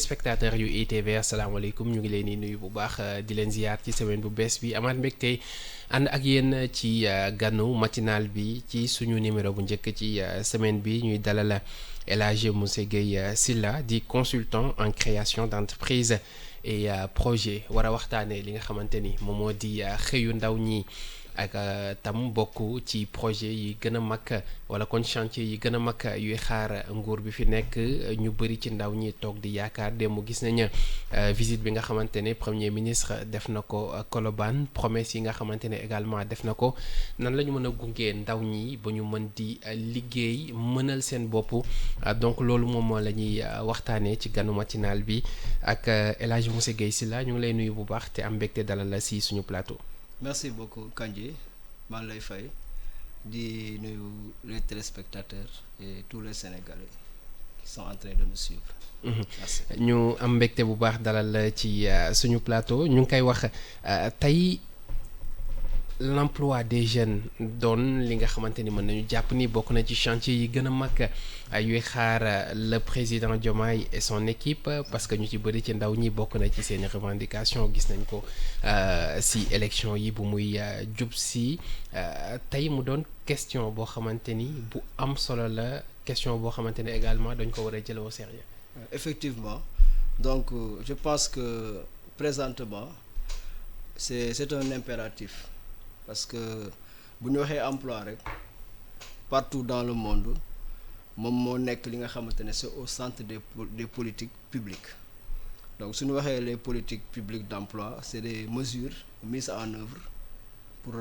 téléspectateurs yu ITV asalaamaaleykum ñu ngi leen di nuyu bu baax di leen ziyaar ci semaine bu bees bi amaat mbégte ànd ak yéen ci ganu matinal bi ci suñu numéro bu njëkk ci semaine bi ñuy dalal El Hadji Monsieur Guèye Sylla di consultant en création d'entreprise et projet war a waxtaanee li nga xamante ni moom moo di xëyu ndaw ñi. Ak tam bokk ci projet yi gën a mag wala kon chantier yi gën a mag yuy xaar nguur bi fi nekk ñu bëri ci ndaw ñi toog di yaakaar démb gis nañu visite bi nga xamante ne premier ministre def na ko Colobane promesse yi nga xamante ne également def na ko nan la ñu mën a gungee ndaw ñi ba ñu mën di liggéey mënal seen bopp donc loolu moom moo la ñuy waxtaanee ci ganu matinal bi ak El Hadji Monsieur Guèye Sylla ñu ngi lay nuyu bu baax te am mbégte dalal la si suñu plateau. Merci beaucoup Kandji maa ngi lay fay di nuyu les téléspectateurs et tous les Sénégalais qui sont en train de nous suivre. Merci. ñu am mbégte bu baax dalal ci suñu plateau ñu ngi koy wax tey l'emploi des jeunes doon li nga xamante ni mën nañu jàpp ni bokk na ci chantier yi gën a mag yuy xaar le président Diomaye et son équipe parce que ñu ci bëri ci ndaw ñi bokk na ci seeni revendication gis nañ ko si élection yi bu muy jub si tey mu doon question boo xamante ni bu am solo la question boo xamante ni également dañ ko war a jël au sérieux. Effectivement donc je pense que présentement c'est un impératif parce que bu ñu waxee emploi rek partout dans le monde moom moo nekk li nga xamante ne c'est au centre des politiques publiques donc su ñu waxee les politiques publiques d'emploi c'est des mesures mises en œuvre pour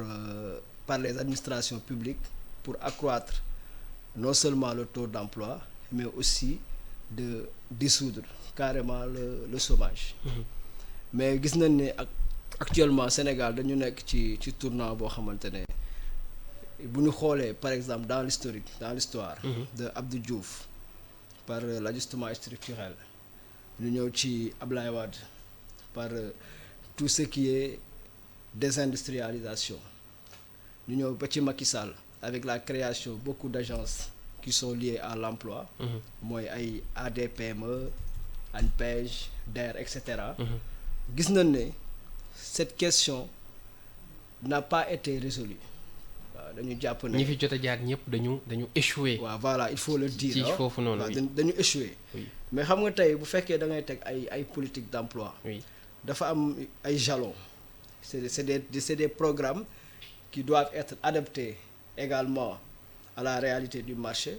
par les administrations publiques pour accroître non seulement le taux d'emploi mais aussi de dissoudre carrément le chômage. Mais gis nañ ne actuellement Sénégal dañu nekk ci tournant boo xamante ne bu ñu xoolee par exemple dans l'histoire de Abdou Diouf par l'ajustement structurel ñu ñëw ci Ablaye Wade par tout ce qui est désindustrialisation ñu ñëw ba ci Macky Sall avec la création beaucoup d'agences qui sont liées à l'emploi mooy ay ADPME ANPEJ DER et cetera gis nañ ne cette question n'a pas été résolue waaw dañu jàpp ne ñi fi jot a jaar ñëpp dañu échoué. waaw voilà il faut le dire ci foofu noonu waaw dañu échoué. Oui. Mais xam nga tey bu fekkee da ngay teg ay politique d'emploi. Oui. dafa am ay jalons c'est des programmes qui doivent être adaptés également à la réalité du marché.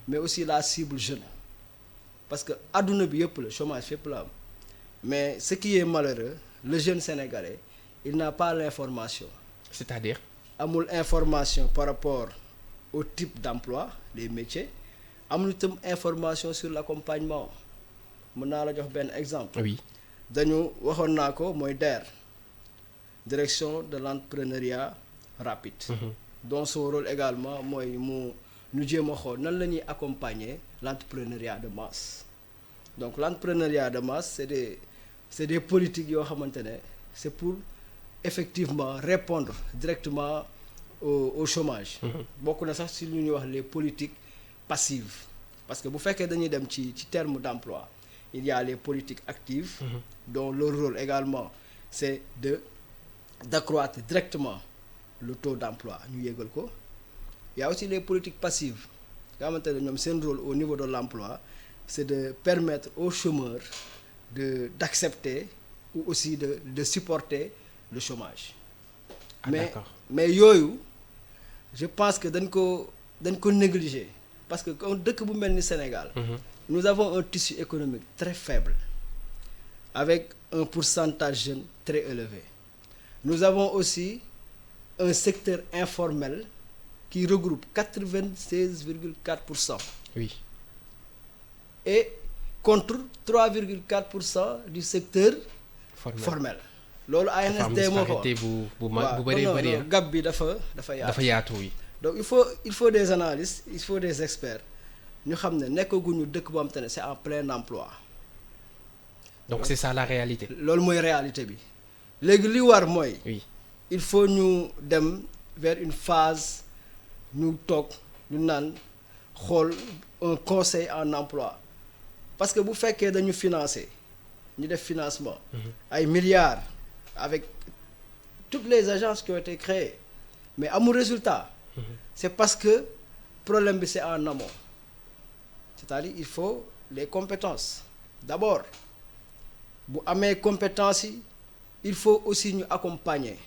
Mais aussi la cible jeune parce que adduna bi yëpp la chômage fépp la am mais ce qui est malheureux le jeune sénégalais il n'a pas l'information. C'est-à-dire amul information par rapport au type d'emploi les métiers amul itam information sur l'accompagnement mën naa la jox benn exemple. oui. dañu waxoon naa ko mooy DER direction de l'entrepreneuriat rapide. dont son rôle également mooy ñu jéem a xool nan la ñuy accompagner l'entrepreneuriat de masse donc l'entrepreneuriat de masse c'est des politiques yoo xamante ne c'est pour effectivement répondre directement au chômage. bokk na sax si lu ñuy wax les politiques passives parce que bu fekkee dañuy dem ci terme d'emploi il y a les politiques actives dont leur rôle également c'est d'accroître directement le taux d'emploi ñu yégal ko. Il y a aussi les politiques passives nga xamante ne ñoom seen rôle au niveau de l'emploi c'est de permettre aux chômeurs d'accepter ou aussi de supporter le chômage. Mais yooyu je pense que dañ ko négliger parce que comme dëkk bu mel ni Sénégal. Nous avons un tissu économique très faible avec un pourcentage jeune très élevé. Nous avons aussi un secteur informel qui regroupe 96,4%. Oui. Et contre 3,4% du secteur formel. loolu ANSD moo ko bu bëri gap bi dafa yaatu oui. Donc il faut des analystes, il faut des experts ñu xam ne nekkaguñu dëkk boo xam te ne c'est en plein emploi. Donc c'est ça la réalité. loolu mooy réalité bi léegi li war mooy. Oui. Il faut ñu dem vers une phase ñu toog ñu naan xool un conseil en emploi parce que bu fekkee dañu financer ñu def financement ay milliards avec toutes les agences qui ont été créées mais amul résultat c'est parce que problème bi c'est en amont c'est-à-dire il faut les compétences d'abord bu amee compétences yi il faut aussi ñu accompagner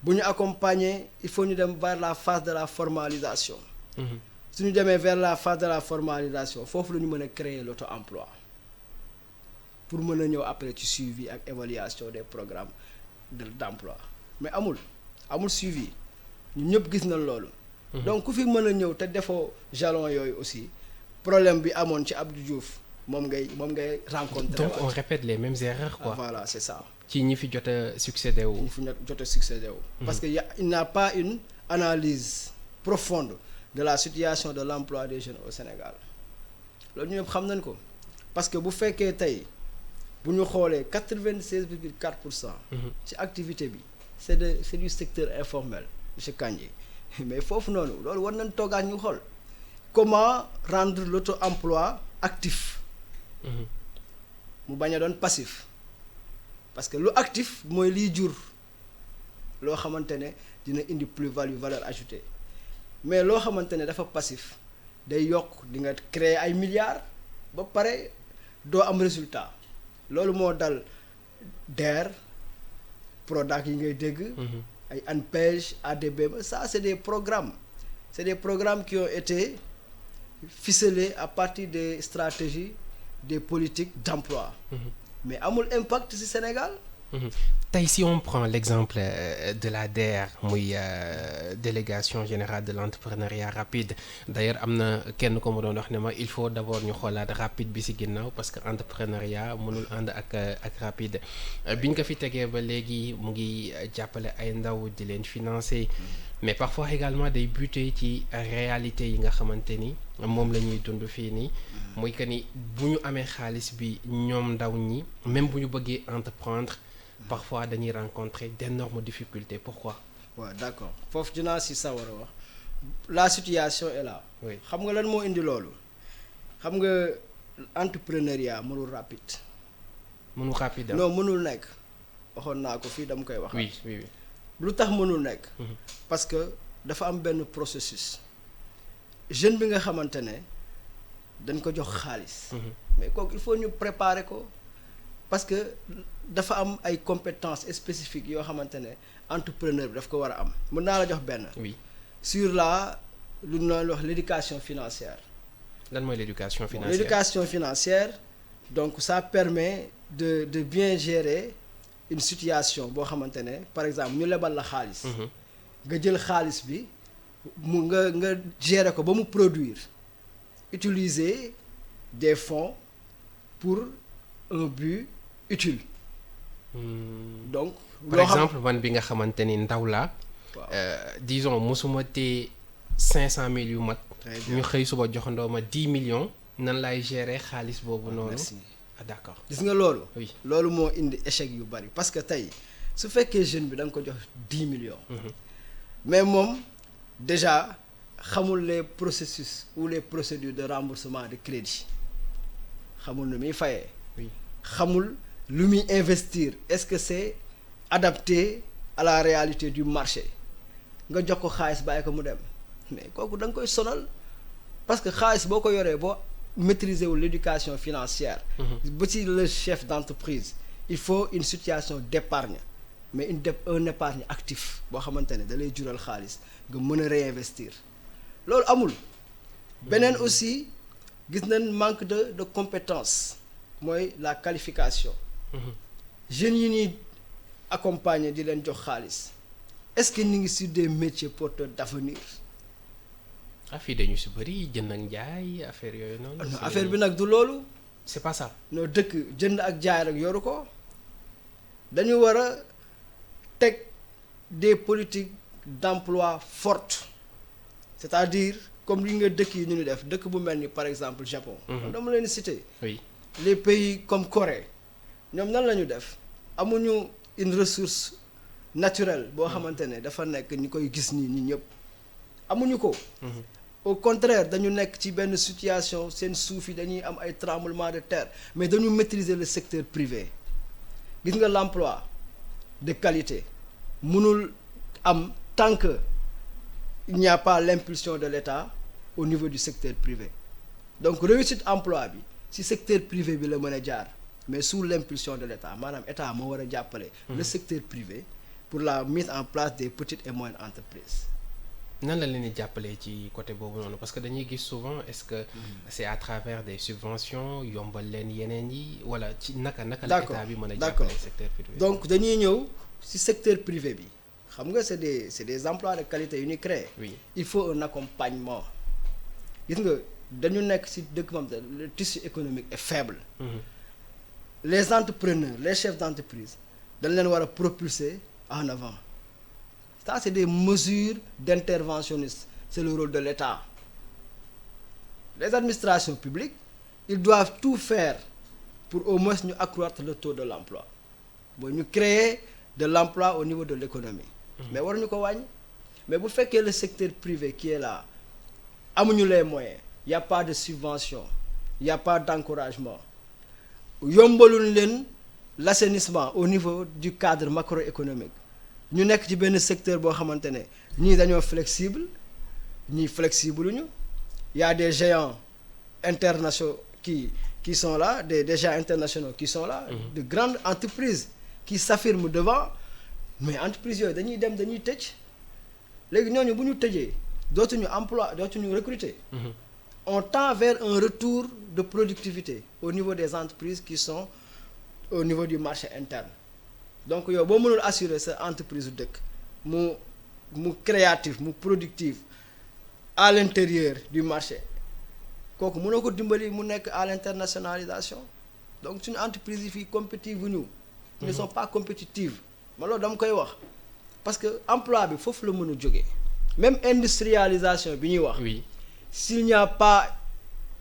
bu ñu accompagner il faut ñu dem vers la phase de la formalisation su ñu demee vers la phase de la formalisation foofu la ñu mën a créer l'auto-emploi pour mën a ñëw après ci suivi ak évaluation des programmes d'emploi mais amul suivi ñun ñëpp gis nañ loolu donc ku fi mën a ñëw te defoo jalon yooyu aussi problème bi amoon ci Abdou Diouf moom ngay rencontrer. Donc on répète les mêmes erreurs quoi. Voilà c'est ça. ci ñi fi jot a succédé wu. ñi fi jot a succédé wu. parce que il n'y a pas une analyse profonde de la situation de l'emploi des jeunes au Sénégal loolu ñëpp xam nañ ko parce que bu fekkee tey bu ñu xoolee 96,4% ci activité bi c'est du secteur informel monsieur Kandji mais foofu noonu loolu war nañ toogaat ñu xool comment rendre l'auto-emploi actif mu bañ a doon passif parce que lu actif mooy liy jur loo xamante ne dina indi plus-value valeur ajoutée mais loo xamante ne dafa passif day yokk di nga créer ay milliards ba pare doo am résultat loolu moo dal DER Prodac yi ngay dégg ay ANPEJ ADB ça c'est des programmes qui ont été ficelés à partir des stratégies des politiques d'emploi mais amul impact ci Sénégal. Tey si on prend l'exemple de la DER muy délégation générale de l'entrepreneuriat rapide d'ailleurs am na kenn ko ma doon wax ne ma il faut d'abord ñu xoolaat rapide bi ci ginnaaw parce que entrepreneuriat mënul ànd ak rapide biñ ko fi tegee ba léegi mu ngi jàppale ay ndaw di leen financer mais parfois également day buter ci réalité yi nga xamante ni moom la ñuy dund fii nii muy que ni bu ñu amee xaalis bi ñoom ndaw ñi même bu ñu bëggee entreprendre parfois dañuy rencontrer d'énormes difficultés pourquoi. waaw d'accord foofu dinaa si sawar a wax la situation est là. oui xam nga lan moo indi loolu xam nga entrepreneuriat mënul rapide. mënul rapide non mënul nekk waxoon naa ko fii dama koy wax. oui oui oui. lu tax mënul nekk. parce que dafa am benn processus jeune bi nga xamante ne dañ ko jox xaalis. mais kooku il faut ñu préparer ko. parce que dafa am ay compétences spécifiques yoo xamante ne entrepreneur bi daf ko war a am mën naa la jox benn. oui sur lu ñu wax l'éducation financière. lan mooy l'éducation financière? L'éducation financière donc ça permet de bien gérer une situation boo xamante ne par exemple ñu lebal la xaalis. nga jël xaalis bi nga gérer ko ba mu produire utiliser des fonds pour un but utile. donc par exemple man bi nga xamante ni ndaw laa. disons mosuma tee 500 000 yu mat. ñu xëy suba joxandoo ma 10 millions. nan laay gérer xaalis boobu noonu. merci d'accord gis nga loolu. oui loolu moo indi échec yu bari parce que tey su fekkee jeune bi da nga ko jox 10 millions. mais moom déjà xamul les processus ou les procédures de remboursement de crédit xamul nu muy fayee. oui xamul lu muy investir est-ce que c'est adapté à la réalité du marché nga jox ko xaalis bàyyi ko mu dem mais kooku da nga koy sonal parce que xaalis boo ko yoree boo maîtriser wu l'éducation financière. ba ci le chef d'entreprise il faut une situation d'épargne mais un épargne actif boo xamante ne da lay jural xaalis nga mën a réinvestir loolu amul. beneen aussi gis nañ manque de compétence mooy la qualification. jeunes yi ñuy accompagner di leen jox xaalis est-ce que ñu ngi sur des métiers porteurs d'avenir. fii dañu si bëri jënd ak njaay affaire yooyu noonu. non affaire bi nag du loolu. c'est pas ça. non dëkk jënd ak jaay rek yoru ko dañu war a teg des politiques d'emploi fortes c'est-à-dire comme li nga dëkk yi ñu def dëkk bu mel ni par exemple Japon. dama leen citer. oui les pays comme Corée ñoom nan la ñu def amuñu une ressource naturelle boo xamante ne dafa nekk ñi koy gis nii ñi ñëpp amuñu ko. au contraire dañu nekk ci benn situation seen suuf yi dañuy am ay tremblement de terre mais dañu maîtriser le secteur privé gis nga l'emploi de qualité mënul am tant que il n'y a pas l'impulsion de l'État au niveau du secteur privé donc réussite emploi bi ci secteur privé bi la mën a jaar mais sous l'impulsion de l'État maanaam État moo war a jàppale le secteur privé pour la mise en place des petites et moyennes entreprises. nan la leen di jàppalee ci côté boobu noonu parce que dañuy gis souvent est-ce que c'est à travers des subventions yombal leen yeneen yi wala ci naka la État bi mën a jàppale secteur privé. donc dañuy ñëw ci secteur privé bi xam nga c'est des emplois de qualité yu ñu créé. oui il faut un accompagnement gis nga dañu nekk ci dëkk moom le tissu économique est faible. Les entrepreneurs les chefs d'entreprise dañ leen war a propulser en avant ça c'est des mesures d'interventionnistes c'est le rôle de l'État. Les administrations publiques ils doivent tout faire pour au moins ñu accroître le taux de l'emploi boo ñu créer de l'emploi au niveau de l'économie. mais waruñu ko wàññi mais bu fekkee le secteur privé qui est là amuñu les moyens il y a pas de subvention il y a pas d'encouragement yombaluñ leen l'assainissement au niveau du cadre macroéconomique ñu nekk ci benn secteur boo xamante ne ñii dañoo flexible ñii flexible ñu il y a des géants internationaux qui sont là des géants internationaux qui sont là de grandes entreprises qui s'affirment devant mais entreprises yooyu dañuy dem dañuy tëj léegi ñooñu bu ñu tëjee dootuñu emploi dootuñu recruter. On tend vers un retour de productivité au niveau des entreprises qui sont au niveau du marché interne donc yow boo mënul assurer sa entreprise u dëkk mu créatif mu productif à l'intérieur du marché kooku mënoo ko dimbali mu nekk à l'internationalisation donc suñu entreprise yi fii compétitive wu ñu ne sont pas compétitives ma loolu dama koy wax parce que emploi bi foofu la mën a jógee même industrialisation bi ñuy wax. oui s'il n'y a pas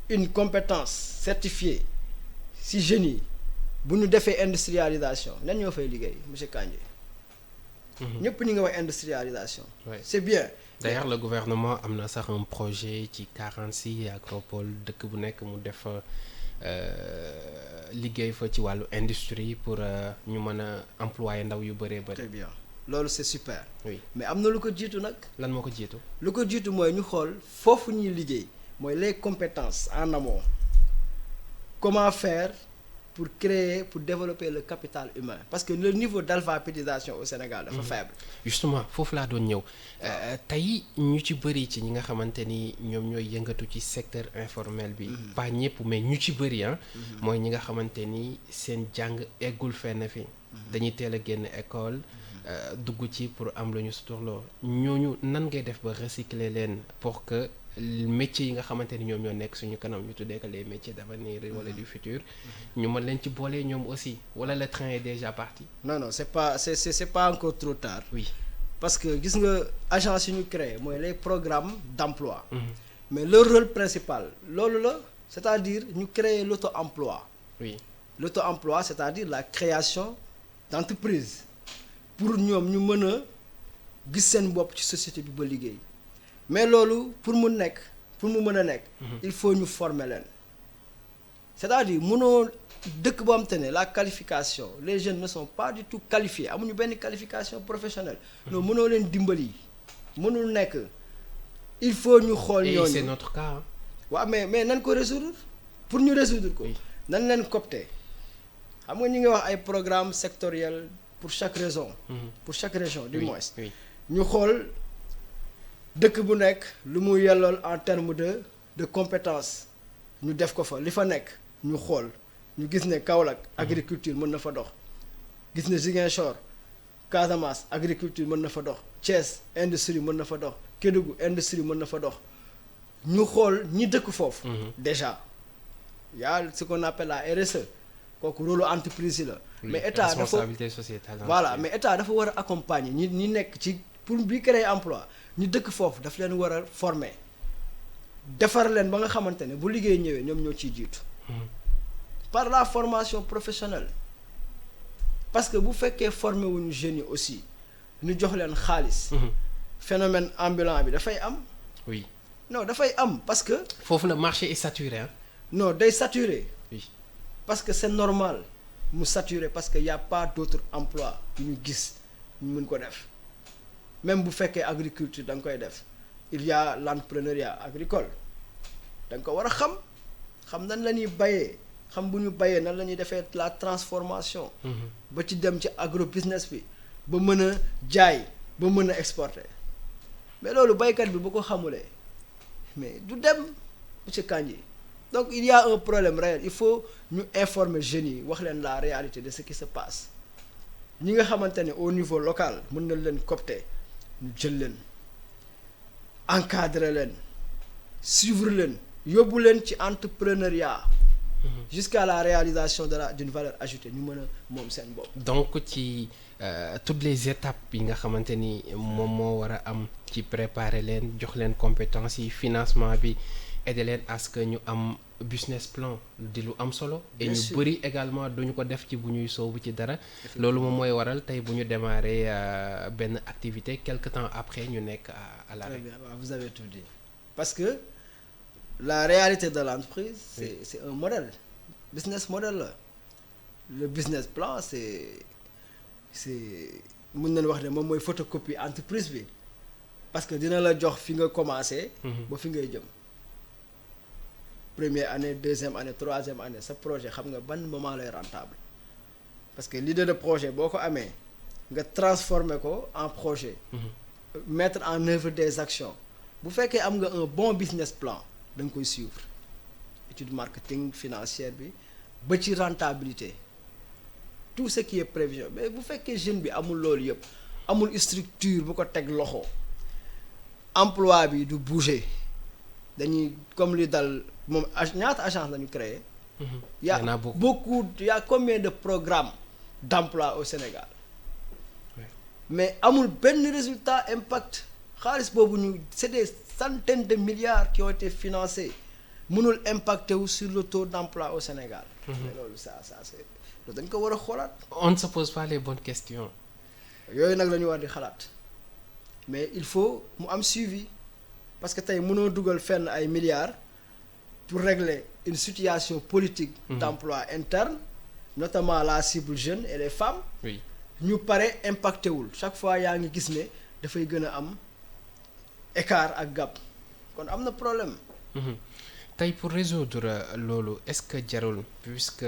une compétence certifiée si jeunes yi bu ñu defee industrialisation nan ñoo fay liggéey monsieur Kandji. ñëpp ñu ngi wax industrialisation. oui c'est bien. d'ailleurs le gouvernement am na sax un projet ci 46 agropole dëkk bu nekk mu def liggéey fa ci wàllu industrie pour ñu mën a employer ndaw yu bëree bëri. très bien loolu c'est super. oui mais am na lu ko jiitu nag. lan moo ko jiitu. lu ko jiitu mooy ñu xool foofu ñuy liggéey mooy les compétences en amont comment faire pour créer pour développer le capital humain parce que le niveau d'alphabétisation au Sénégal dafa faible. justement foofu laa doon ñëw tey ñu ci bëri ci ñi nga xamante ni ñoom ñooy yëngatu ci secteur informel bi. pas ñëpp mais ñu ci bëri mooy ñi nga xamante ni seen jàng eggul fenn fi. dañuy teel a génn école. dugg ci pour am lu ñu suturloo ñooñu nan ngay def ba recycler leen pour que métiers yi nga xamante ni ñoom ñoo nekk suñu kanam ñu tuddee que les métiers d'avenir wala du futur ñu mën leen ci boole ñoom aussi wala le train est déjà parti. non c'est pas encore trop tard. oui parce que gis nga agence yi ñu créé mooy les programmes d'emploi. mais leur rôle principal loolu la c'est-à-dire ñu créer l'auto-emploi. oui l'auto-emploi c'est-à-dire la création d'entreprises. pour ñoom ñu mën a gis seen bopp ci société bi ba liggéey mais loolu pour mu mën a nekk il faut ñu former leen c'est-à-dire mënoo dëkk boo xam te ne la qualification les jeunes ne sont pas du tout qualifiés amuñu benn qualification professionnelle non mënoo leen dimbali mënul nekk il faut ñu xool ñooñu. et c'est notre cas. waaw mais nan ko résoudre pour ñu résoudre ko nan leen copter xam nga ñu ngi wax ay programmes sectoriels pour chaque région. pour chaque région du moins. ñu xool dëkk bu nekk lu mu yellool en termes de compétences ñu def ko fa li fa nekk ñu xool ñu gis ne Kaolack agriculture mën na fa dox gis ne Ziguinchor Casamance agriculture mën na fa dox Thiès industrie mën na fa dox Kédougou industrie mën na fa dox ñu xool ñi dëkk foofu. déjà y a ce qu'on appelle la RSE kooku rôle entreprise yi la. mais état dafa responsabilité sociétale. voilà mais état dafa war a accompagner ñi nekk ci pour bi créer emploi ñu dëkk foofu daf leen war a former defar leen ba nga xamante ne bu liggéey ñëwee ñoom ñoo ciy jiitu. par la formation professionnelle parce que bu fekkee former wuñu jeunes yi aussi ñu jox leen xaalis. phénomène ambulant bi dafay am. oui non dafay am parce que foofu le marché est saturé hein. non day saturé Oui. parce que c'est normal mu saturé parce que y a pas d'autres emplois yu ñu gis ñu mën ko def même bu fekkee agriculture da nga koy def il y a l'entrepreneuriat agricole da nga ko war a xam nan la ñuy bayee xam bu ñu bayee nan la ñuy defee la transformation ba ci dem ci agro business bi ba mën a jaay ba mën a exporter mais loolu baykat bi bu ko xamulee mais du dem monsieur Kandji donc il y a un problème réel il faut ñu informer jeunes yi wax leen la réalité de ce qui se passe ñi nga xamante ne au niveau local mën na leen copter ñu jël leen encadrer leen suivre leen yóbbu leen ci entrepreneuriat jusqu'à la réalisation d'une valeur ajoutée ñu mën a moom seen bopp. donc ci toutes les étapes yi nga xamante ni moom moo war a am ci préparer leen jox leen compétences yi financement bi aider leen à ce que ñu am business plan di lu am solo. et ñu bëri également duñu ko def ci bu ñuy soobu ci dara. loolu moom mooy waral tey bu ñu démarrer benn activité quelque temps après ñu nekk à l'arrêt. Très bien, vous avez tout dit parce que la réalité de l'entreprise c'est un modèle business model la le business plan c'est mën nañu wax ne moom mooy photocopie entreprise bi parce que dina la jox fi nga commencé ba fi ngay jëm première année deuxième année troisième année sa projet xam nga ban moment lay rentable parce que l'idée de projet boo ko amee nga transformer ko en projet mettre en œuvre des actions bu fekkee am nga un bon business plan da nga koy suivre étude marketing financière bi ba ci rentabilité tout ce qui est prévision mais bu fekkee jeune bi amul loolu yëpp amul structure bu ko teg loxo emploi bi du bouger dañuy comme li dal moom ñaata agence la ñu créé. y a beaucoup y a combien de programmes d'emploi au Sénégal mais amul benn résultat impact xaalis boobu ñu c'est des centaines de milliards qui ont été financés mënul impacter wu sur le taux d'emploi au Sénégal. mais loolu ça c'est loolu dañ ko war a xoolaat. on ne se pose pas les bonnes questions. yooyu nag la ñu war di xalaat mais il faut mu am suivi parce que tey mënoo dugal fenn ay milliards pour régler une situation politique. d'emploi interne notamment la cible jeune et les femmes. oui ñu pare impacté wul chaque fois yaa ngi gis ne dafay gën a am écart ak gap kon am na problème. tey pour résoudre loolu est-ce que jarul puisque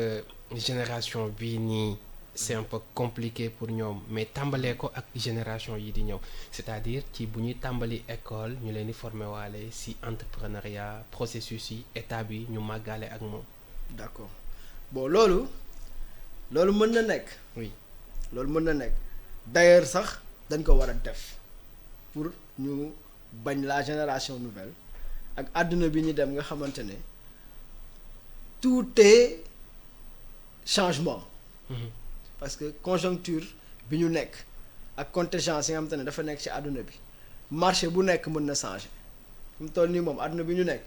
génération bii nii c'est un peu compliqué pour ñoom mais tàmbalee ko ak génération yi di ñëw c'est-à-dire ci bu ñuy tàmbali école ñu leen di former waale ci entrepreneuriat processus yi état bi ñu màggale ak moom. d'accord bon loolu mën na nekk. oui loolu mën na nekk d'ailleurs sax dañ ko war a def pour ñu bañ la génération nouvelle ak àdduna bi ñu dem nga xamante ne tout est changement. parce que conjoncture bi ñu nekk ak contingence yi nga xamante ne dafa nekk ci àdduna bi marché bu nekk mën na changer fi mu toll nii moom àdduna bi ñu nekk.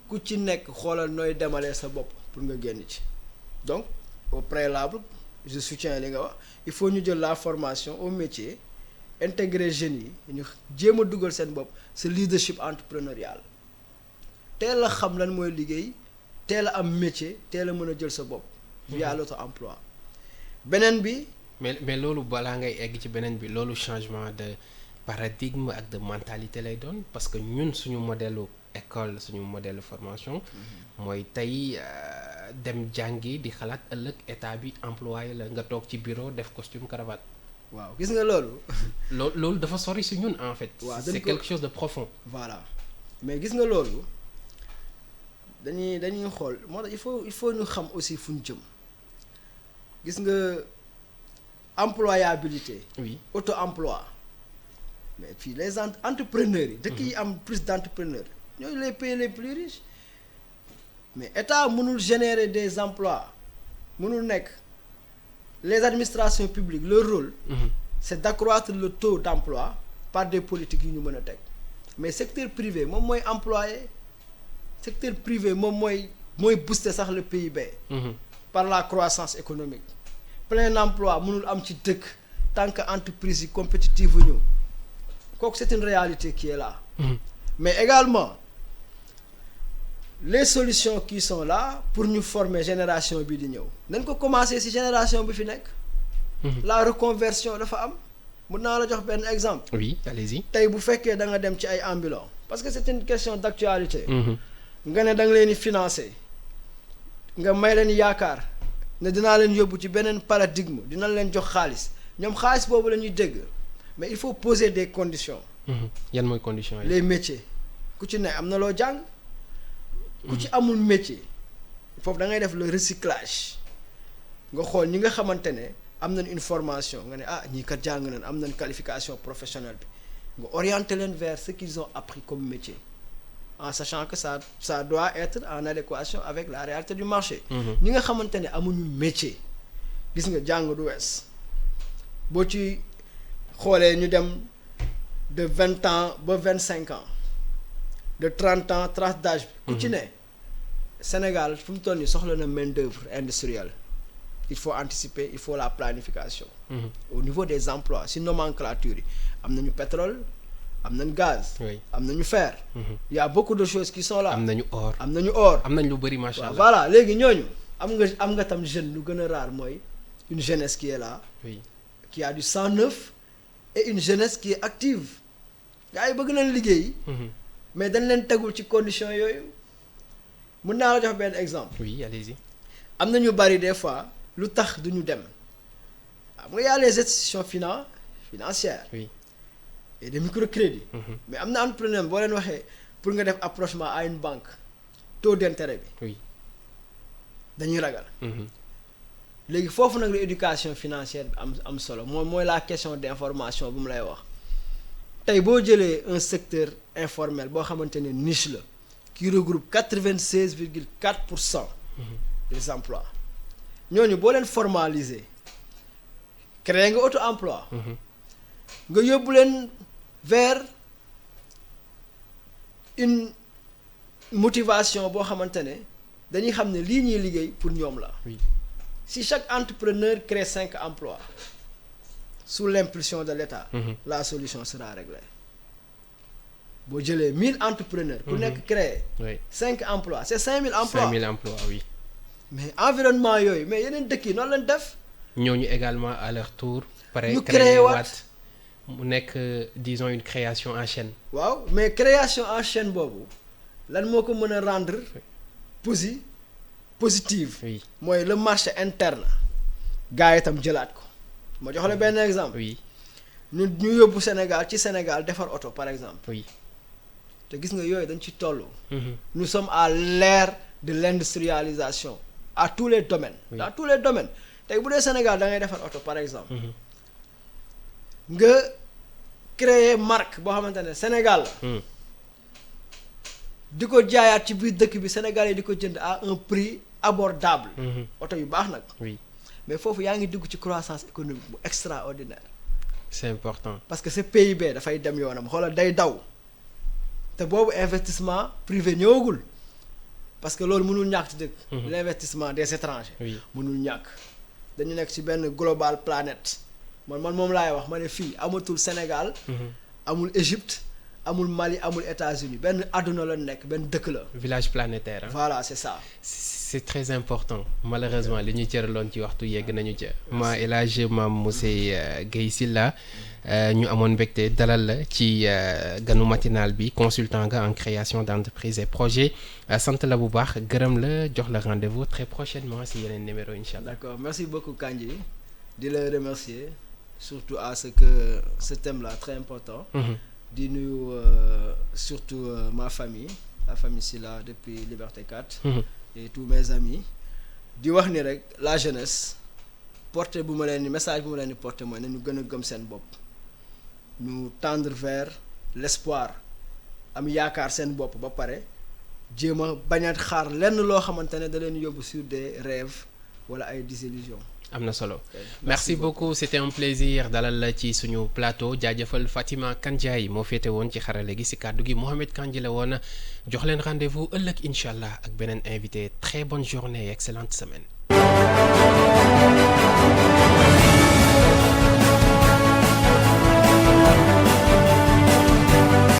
ku ci nekk xoolal nooy demalee sa bopp pour nga génn ci donc au préalable je soutiens li nga wax il faut ñu jël la formation au métier intégrer jeunes yi ñu jéem a dugal seen bopp ce leadership entrepreneurial teel a xam lan mooy liggéey teel a am métier teel a mën a jël sa bopp. via l'auto-emploi beneen bi. mais loolu balaa ngay egg ci beneen bi loolu changement de paradigme ak de mentalité lay doon parce que ñun suñu modèle école suñu modèle formation. mooy tey dem jàngi di xalaat ëllëg état bi employé la nga toog ci bureau def costume cravate. waaw gis nga loolu. loolu dafa sori si ñun en fait. waaw c'est quelque chose de profond. voilà mais gis nga loolu dañuy xool moo tax il faut ñu xam aussi fu ñu jëm gis nga employabilité. oui auto-emploi mais fii les entrepreneurs yi. dëkk yi am plus d'entrepreneurs ñooy les pays les plus riches mais état mënul générer des emplois mënul nekk les administrations publiques leur rôle. c'est d'accroître le taux d'emploi par des politiques yu ñu mën a teg mais secteur privé moom mooy employé secteur privé moom mooy booster sax le PIB. par la croissance économique plein emploi mënul am ci dëkk tant que entreprise yi compétitive wu ñu kooku c'est une réalité qui est là. mais également les solutions qui sont là pour ñu former génération bi di ñëw nañ ko commencer ci génération bi fi nekk. La reconversion dafa am. mën naa la jox benn exemple. oui allez-y. tey bu fekkee da nga dem ci ay ambulants parce que c'est une question d'actualité. nga ne da nga leen di financer nga may leen yaakaar ne dinaa leen yóbbu ci beneen paradigme dina leen jox xaalis ñoom xaalis boobu la ñuy dégg mais il faut poser des conditions. yan mooy conditions yi. les métiers ku ci ne am na loo jàng. ku ci amul métier foofu da ngay def le recyclage nga xool ñi nga xamante ne. am nañ une formation nga ne ñii kat jàng nañ am nañ qualification professionnelle bi nga orienter leen vers ce qu'ils ont appris comme métier en sachant que ça doit être en adéquation avec la réalité du marché. ñi nga xamante ne amuñu métier gis nga jàng du wees boo ci xoolee ñu dem de 20 ans ba 25 ans de 30 ans tranche d'âge bi. ku ci ne Sénégal fu mu toll nii soxla na main d'œuvre industrielle. Il faut anticiper il faut la planification. Au niveau des emplois si nomenclature yi am nañu pétrole am nañu gaz. am nañu fer. Il y a beaucoup de choses qui sont là. am nañu or am nañu or. am nañ lu bari macha allah. voilà léegi ñooñu am nga tam jeune lu gën a rare mooy une jeunesse qui est là. oui qui a du sang neuf et une jeunesse qui est active. gars yi bëgg nañ liggéey. mais dañ leen tegul ci conditions yooyu mën naa la jox benn exemple. oui allez-y. am na ñu bari des fois. lu tax du ñu dem xam nga y a les institutions financières. oui et de microcrédit. mais am na entrepreneur boo leen waxee pour nga def approchement à une banque taux d'intérêt bi. oui dañuy ragal. léegi foofu nag la éducation financière bi am solo mooy la question d'information bu mu lay wax tey boo jëlee un secteur informel boo xamante ne niche la qui regroupe 96,4% des emplois. ñooñu boo leen formaliser créer nga auto-emploi. nga yóbbu leen vers une motivation boo xamante ne dañuy xam ne lii ñuy liggéey pour ñoom la. Si chaque entrepreneur crée 5 emplois sous l'impulsion de l'État. La solution sera réglée. boo jëlee 1000 entrepreneurs. ku nekk créer. 5 emplois c'est 5000 emplois 5000 emplois oui. mais environnement yooyu mais yeneen dëkk yi noonu lañ def. ñooñu également à leur tour. pare ñu créé waat mu nekk disons une création en chaîne. waaw mais création en chaîne boobu lan moo ko mën a rendre positive. oui mooy le marché interne. gars yi itam jëlaat ko. ma jox la benn exemple. oui ñu yóbbu Sénégal defar oto par exemple. oui te gis nga yooyu dañ ci toll. nous sommes à l'ère de l'industrialisation. à tous les domaines. dans tous les domaines tey bu dee Sénégal da ngay defar oto par exemple. nga créer marque boo xamante ne Sénégal la. di ko jaayaat ci biir dëkk bi Sénégalais di ko jënd à un prix abordable. oto yu baax nag. oui mais foofu yaa ngi dugg ci croissance économique bu extraordinaire. c'est important. parce que ce PIB dafay dem yoonam xoolal day daw te boobu investissement privé ñëwagul. parce que loolu mënul ñàkk ci dëkk. l'investissement des étrangers. mënul ñàkk dañu nekk ci benn global planète man moom laay wax ma ne fii amatul Sénégal. amul Égypte amul Mali amul États-Unis benn àdduna la nekk benn dëkk la. village planétaire hein? Voilà c'est ça. c'est très important malheureusement li ñu cëraloon ci waxtu yegg nañu ca. ma El Hadj Mame Moussé Guèye Sylla ñu amoon mbégte dalal la ci ganu matinal bi consultant nga en création d'entreprise et projet sant la bu baax gërëm la jox la rendez-vous très prochainement si yeneen numéro incha allah. D'accord merci beaucoup Kandji di la remercier surtout à ce que ce thème là très important. di nuyu surtout ma famille la famille Sylla depuis Liberté 4. et tous mes amis di wax ni rek la jeunesse porter bu ma leen ni message bu ma leen di porter mooy nañu gën a gëm seen bopp ñu tendre vers l'espoir am yaakaar seen bopp ba pare jéem a bañ a xaar lenn loo xamante ne da leen yóbbu sur des rêves wala ay désillusions. am na solo merci beaucoup c'était un plaisir dalal la ci suñu plateau jaajëfal Fatima Kandiaye moo féete woon ci xarale gi si kàddu gi Mohamed Kandji la woon jox leen rendez-vous ëllëg incha allah ak beneen invité très bonne journée et excellente semaine.